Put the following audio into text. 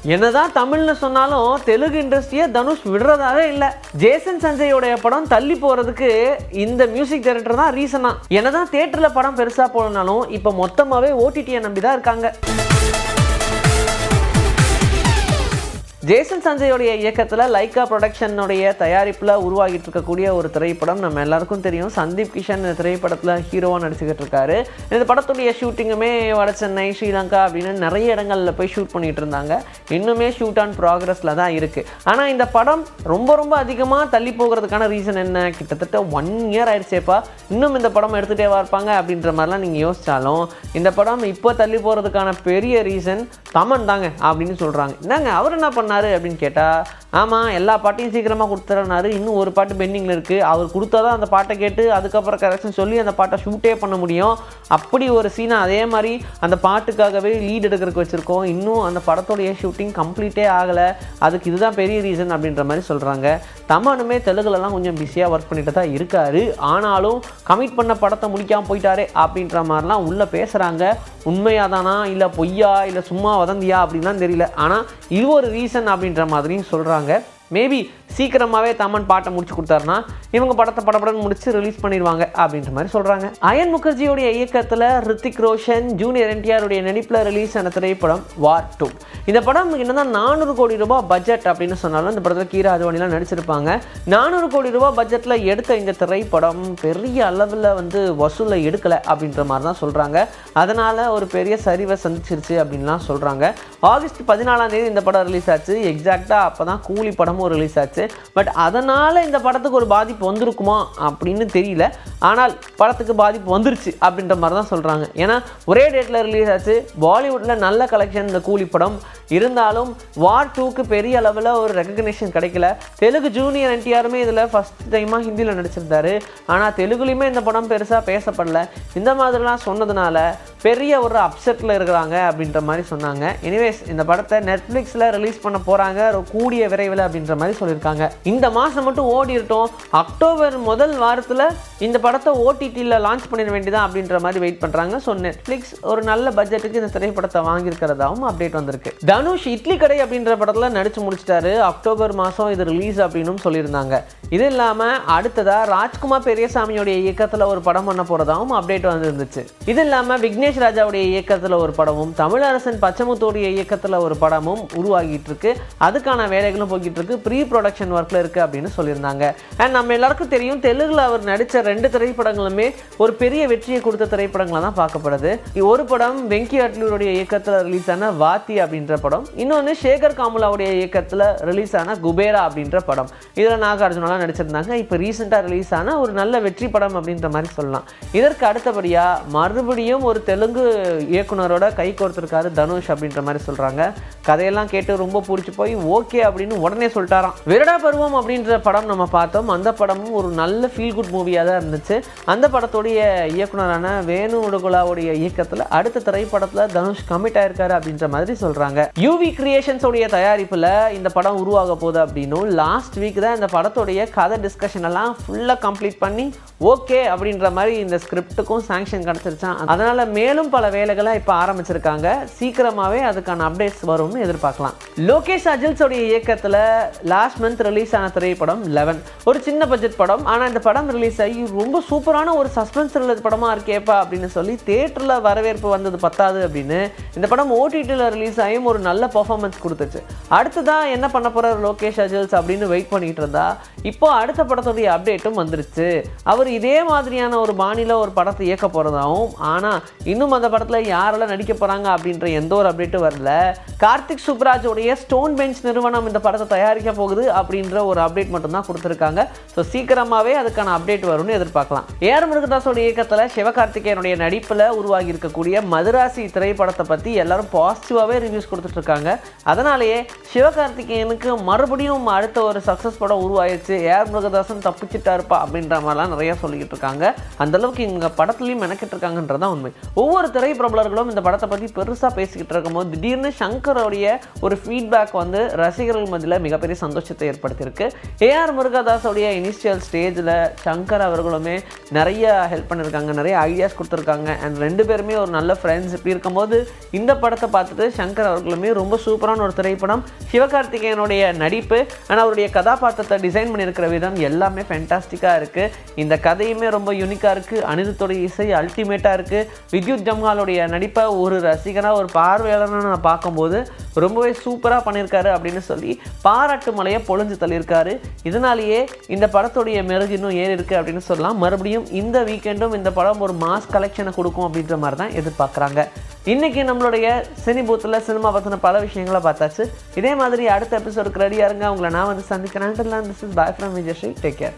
என்னதான் தமிழ்னு சொன்னாலும் தெலுங்கு இண்டஸ்ட்ரியை தனுஷ் விடுறதாவே இல்லை. ஜேசன் சஞ்சயோடைய படம் தள்ளி போறதுக்கு இந்த மியூசிக் டைரக்டர் தான் ரீசனா. என்னதான் தியேட்டர்ல படம் பெருசா போலனாலும் இப்ப மொத்தமாவே ஓடிடியை நம்பிதான் இருக்காங்க. ஜேசன் சஞ்சயோடைய இயக்கத்தில் லைக்கா ப்ரொடக்ஷனுடைய தயாரிப்பில் உருவாகிட்டு இருக்கக்கூடிய ஒரு திரைப்படம் நம்ம எல்லாருக்கும் தெரியும். சந்தீப் கிஷன் இந்த திரைப்படத்தில் ஹீரோவாக நடிச்சுக்கிட்டு இருக்காரு. இந்த படத்துடைய ஷூட்டிங்குமே வட சென்னை, ஸ்ரீலங்கா அப்படின்னு நிறைய இடங்களில் போய் ஷூட் பண்ணிட்டு இருந்தாங்க. இன்னுமே ஷூட் ஆன் ப்ராக்ரஸில் தான் இருக்குது. ஆனால் இந்த படம் ரொம்ப அதிகமாக தள்ளி போகிறதுக்கான ரீசன் என்ன? கிட்டத்தட்ட 1 இயர் ஆயிடுச்சேப்பா, இன்னும் இந்த படம் எடுத்துகிட்டே இருப்பாங்க அப்படின்ற மாதிரிலாம் நீங்கள் யோசித்தாலும் இந்த படம் இப்போ தள்ளி போகிறதுக்கான பெரிய ரீசன் தமன் தாங்க அப்படின்னு சொல்கிறாங்க. என்னங்க அவர் என்ன பண்ணார் அப்படின்னு கேட்டால், ஆமாம் எல்லா பாட்டையும் சீக்கிரமாக கொடுத்துறனாரு, இன்னும் ஒரு பாட்டு பெண்டிங்கில் இருக்குது. அவர் கொடுத்தா தான் அந்த பாட்டை கேட்டு அதுக்கப்புறம் கரெக்ஷன் சொல்லி அந்த பாட்டை ஷூட்டே பண்ண முடியும். அப்படி ஒரு சீனை அதே மாதிரி அந்த பாட்டுக்காகவே லீட் எடுக்கிறதுக்கு வச்சுருக்கோம். இன்னும் அந்த படத்தோடைய ஷூட்டிங் கம்ப்ளீட்டே ஆகலை. அதுக்கு இதுதான் பெரிய ரீசன் அப்படின்ற மாதிரி சொல்கிறாங்க. தமனுமே தெலுங்குலலாம் கொஞ்சம் பிஸியாக ஒர்க் பண்ணிட்டு தான் இருக்காரு. ஆனாலும் கமிட் பண்ண படத்தை முடிக்காமல் போயிட்டாரே அப்படின்ற மாதிரிலாம் உள்ளே பேசுகிறாங்க. உண்மையாதானா இல்லை பொய்யா இல்லை சும்மா வதந்தியா அப்படின்லாம் தெரியல. ஆனால் இது ஒரு ரீசன் அப்படின்ற மாதிரியும் சொல்கிறாங்க. மேபி சீக்கிரமாகவே தமன் பாட்டை முடிச்சு கொடுத்தாருன்னா இவங்க படத்தை படப்படன்னு முடிச்சு ரிலீஸ் பண்ணிடுவாங்க அப்படின்ற மாதிரி சொல்கிறாங்க. அயன் முகர்ஜியோடைய இயக்கத்தில் ரித்திக் ரோஷன், ஜூனியர் என்டிஆருடைய நடிப்பில் ரிலீஸ் ஆன திரைப்படம் வார் 2. இந்த படம் என்னதான் 400 கோடி ரூபாய் பட்ஜெட் அப்படின்னு சொன்னாலும் இந்த படத்தில் கீரா அத்வானிலாம் நடிச்சிருப்பாங்க. 400 கோடி ரூபாய் பட்ஜெட்டில் எடுத்த இந்த திரைப்படம் பெரிய அளவில் வசூலில் எடுக்கலை அப்படின்ற மாதிரி தான் சொல்கிறாங்க. அதனால் ஒரு பெரிய சரிவை சந்திச்சிருச்சு அப்படின்லாம் சொல்கிறாங்க. ஆகஸ்ட் 14 இந்த படம் ரிலீஸ் ஆச்சு. எக்ஸாக்டாக அப்போ தான் கூலி படமும் ரிலீஸ் ஆச்சு. பட் அதனால் இந்த படத்துக்கு ஒரு பாதிப்பு வந்திருக்குமா அப்படின்னு தெரியல. ஆனால் படத்துக்கு பாதிப்பு வந்துருச்சு அப்படின்ற மாதிரி தான் சொல்கிறாங்க. ஏன்னா ஒரே டேட்டில் ரிலீஸ் ஆச்சு. பாலிவுட்டில் நல்ல கலெக்ஷன் இந்த கூலி படம் இருந்தாலும் வார் 2க்கு பெரிய அளவில் ஒரு ரெகக்னேஷன் கிடைக்கல. தெலுங்கு ஜூனியர் என்டிஆருமே இதில் ஃபஸ்ட் டைமாக ஹிந்தியில் நடிச்சிருந்தாரு. ஆனால் தெலுங்குலையுமே இந்த படம் பெருசாக பேசப்படல. இந்த மாதிரிலாம் சொன்னதுனால பெரிய ஒரு அப்செட்டில் இருக்கிறாங்க அப்படின்ற மாதிரி சொன்னாங்க. எனிவேஸ் இந்த படத்தை நெட்ஃப்ளிக்ஸில் ரிலீஸ் பண்ண போகிறாங்க கூடிய விரைவில் அப்படின்ற மாதிரி சொல்லியிருக்காங்க. இந்த மாதம் மட்டும் ஓடிட்டோம். அக்டோபர் முதல் வாரத்தில் இந்த படத்தை ஓடிடியில் லான்ச் பண்ணிட வேண்டியதான் அப்படின்ற மாதிரி வெயிட் பண்ணுறாங்க. ஸோ நெட்ஃப்ளிக்ஸ் ஒரு நல்ல பட்ஜெட்டுக்கு இந்த திரைப்படத்தை வாங்கியிருக்கிறதாவும் அப்டேட் வந்திருக்கு. தனுஷ் இட்லி கடை அப்படின்ற படத்தில் நடிச்சு முடிச்சிட்டாரு. அக்டோபர் மாதம் இது ரிலீஸ் அப்படின்னு சொல்லியிருந்தாங்க. இது இல்லாமல் அடுத்ததாக ராஜ்குமார் பெரியசாமியோடைய இயக்கத்தில் ஒரு படம் பண்ண போகிறதாவும் அப்டேட் வந்துருந்துச்சு. இது இல்லாமல் விக்னேஷ் ராஜாவுடைய இயக்கத்தில் ஒரு படமும், தமிழரசன் பச்சமுத்தோடைய இயக்கத்தில் ஒரு படமும் உருவாகிட்டு இருக்கு. அதுக்கான வேலைகளும் போய்கிட்டு இருக்கு. ப்ரீ ப்ரொடக்ஷன் ஒர்க்கில் இருக்குது அப்படின்னு சொல்லியிருந்தாங்க. அண்ட் நம்ம எல்லாருக்கும் தெரியும் தெலுங்குல அவர் நடித்த 2 திரைப்படங்களுமே ஒரு பெரிய வெற்றியை கொடுத்த திரைப்படங்களாக தான் பார்க்கப்படுது. ஒரு படம் வெங்கி அட்லூருடைய இயக்கத்தில் ரிலீஸ் ஆன வாத்தி அப்படின்ற படம், இன்னொன்று சேகர் காமுலாவுடைய இயக்கத்தில் ரிலீஸ் ஆன குபேரா அப்படின்ற படம். இதில் நாகார்ஜுனலாம் நடிச்சிருந்தாங்க. இப்போ ரீசெண்டாக ரிலீஸ் ஆன ஒரு நல்ல வெற்றி படம் அப்படின்ற மாதிரி சொல்லலாம். இதற்கு அடுத்தபடியாக மறுபடியும் ஒரு தெலுங்கு இயக்குனரோட கை கோர்த்திருக்காரு தனுஷ் அப்படின்ற மாதிரி சொல்கிறாங்க. கதையெல்லாம் கேட்டு ரொம்ப பிடிச்சி போய் ஓகே அப்படின்னு உடனே சொல்லிட்டாராம். விரடா பருவம் அப்படின்ற படம் நம்ம பார்த்தோம். அந்த படமும் ஒரு நல்ல ஃபீல் குட் மூவியாக தான் இருந்துச்சு. அந்த படத்துடைய இயக்குனரான வேணு உடுகுலாவுடைய இயக்கத்தில் அடுத்த திரைப்படத்தில் தனுஷ் கமிட் ஆயிருக்காரு அப்படின்ற மாதிரி சொல்கிறாங்க. யூவி கிரியேஷன்ஸோடைய தயாரிப்பில் இந்த படம் உருவாக போகுது அப்படின்னும் லாஸ்ட் வீக் தான் இந்த படத்துடைய கதை டிஸ்கஷன் எல்லாம் ஃபுல்லாக கம்ப்ளீட் பண்ணி ஓகே அப்படின்ற மாதிரி இந்த ஸ்கிரிப்டுக்கும் சாங்ஷன் கிடச்சிருச்சான். அதனால் மேலும் பல வேலைகளை இப்போ ஆரம்பிச்சிருக்காங்க. சீக்கிரமாகவே அதுக்கான அப்டேட்ஸ் வரும்னு எதிர்பார்க்கலாம். லோகேஷ் அஜில்ஸோடைய இயக்கத்தில் லாஸ்ட் மந்த் ரிலீஸ் ஆன திரைப்படம் 11. ஒரு சின்ன பட்ஜெட் படம். ஆனால் இந்த படம் ரிலீஸ் ஆகி ரொம்ப சூப்பரான ஒரு சஸ்பென்ஸ் த்ரில்லர் படமாக இருக்கேப்பா அப்படின்னு சொல்லி தியேட்டரில் வரவேற்பு வந்தது பத்தாது அப்படின்னு இந்த படம் ஓடிடியில் ரிலீஸ் ஆகியும் ஒரு நல்ல பர்ஃபார்மன்ஸ் கொடுத்துச்சு. அடுத்ததான் என்ன பண்ண போகிறார் லோகேஷ் அஜில்ஸ் அப்படின்னு வெயிட் பண்ணிட்டு இருந்தா இப்போ அடுத்த படத்துடைய அப்டேட்டும் வந்துருச்சு. அவர் இதே மாதிரியான ஒரு பாணியில் ஒரு படத்தை இயக்க போகிறதாகவும், ஆனால் இன்னும் அந்த படத்தில் யாரெல்லாம் நடிக்க போகிறாங்க அப்படின்ற எந்த ஒரு அப்டேட்டும் வரல. கார்த்திக் சுப்ராஜோடைய ஸ்டோன் பெஞ்ச் நிறுவனம் இந்த படத்தை தயாரிக்க போகுது அப்படின்ற ஒரு அப்டேட் மட்டும்தான் கொடுத்துருக்காங்க. ஸோ சீக்கிரமாகவே அதுக்கான அப்டேட் வரும்னு எதிர்பார்க்கலாம். ஏஆர் முருகதாஸோட இயக்கத்தில் சிவகார்த்திகேயனுடைய நடிப்பில் உருவாகி இருக்கக்கூடிய மதுராசி திரைப்படத்தை பற்றி எல்லாரும் பாசிட்டிவாகவே ரிவ்யூஸ் கொடுத்துட்ருக்காங்க. அதனாலேயே சிவகார்த்திகேயனுக்கு மறுபடியும் அடுத்த ஒரு சக்ஸஸ் படம் உருவாயிடுச்சு, ஏஆர் முருகதாசன் தப்பிச்சுட்டா இருப்பா அப்படின்ற மாதிரிலாம் நிறையா சொல்லிக்கிட்டு இருக்காங்க. அந்தளவுக்கு இவங்க படத்துலையும் மெனக்கிட்டு இருக்காங்கன்றதான் உண்மை. ஒவ்வொரு திரைப்பிரபலர்களும் இந்த படத்தை பற்றி பெருசாக பேசிக்கிட்டு இருக்கும்போது திடீர்னு சங்கரோடைய ஒரு ஃபீட்பேக் ரசிகர்கள் மத்தியில் மிகப்பெரிய மிகப்பெரிய சந்தோஷத்தை ஏற்படுத்தியிருக்கு. ஏஆர் முருகதாஸோடைய இனிஷியல் ஸ்டேஜில் சங்கர் அவர்களுமே நிறைய ஹெல்ப் பண்ணியிருக்காங்க, நிறைய ஐடியாஸ் கொடுத்துருக்காங்க. அண்ட் 2 பேருமே ஒரு நல்ல ஃப்ரெண்ட்ஸ். இப்படி இருக்கும்போது இந்த படத்தை பார்த்துட்டு சங்கர் அவர்களுமே ரொம்ப சூப்பரான ஒரு திரைப்படம். சிவகார்த்திகேயனுடைய நடிப்பு ஆனால் அவருடைய கதாபாத்திரத்தை டிசைன் பண்ணியிருக்கிற விதம் எல்லாமே ஃபேண்டாஸ்டிக்காக இருக்குது. இந்த கதையுமே ரொம்ப யூனிக்காக இருக்குது. அனிருத்தோடைய இசை அல்டிமேட்டாக இருக்குது. வித்யுத் ஜம்வாலுடைய நடிப்பை ஒரு ரசிகனாக ஒரு பார்வையாளராக நான் பார்க்கும்போது ரொம்பவே சூப்பராக பண்ணியிருக்காரு அப்படின்னு சொல்லி பாராட்டு மலையை பொழிஞ்சு தள்ளியிருக்காரு. இதனாலேயே இந்த படத்துடைய மெருகு இன்னும் ஏறி இருக்குது அப்படின்னு சொல்லலாம். மறுபடியும் இந்த வீக்கெண்டும் இந்த படம் ஒரு மாஸ் கலெக்ஷனை கொடுக்கும் அப்படின்ற மாதிரி தான் எதிர்பார்க்குறாங்க. இன்றைக்கி நம்மளுடைய சினி பூத்தில் சினிமா பற்றின பல விஷயங்களை பார்த்தாச்சு. இதே மாதிரி அடுத்த எபிசோடுக்கு ரெடியாக இருங்க. உங்களை நான் வந்து சந்திக்கிறேன். This is bye from Vijayasri. Take care.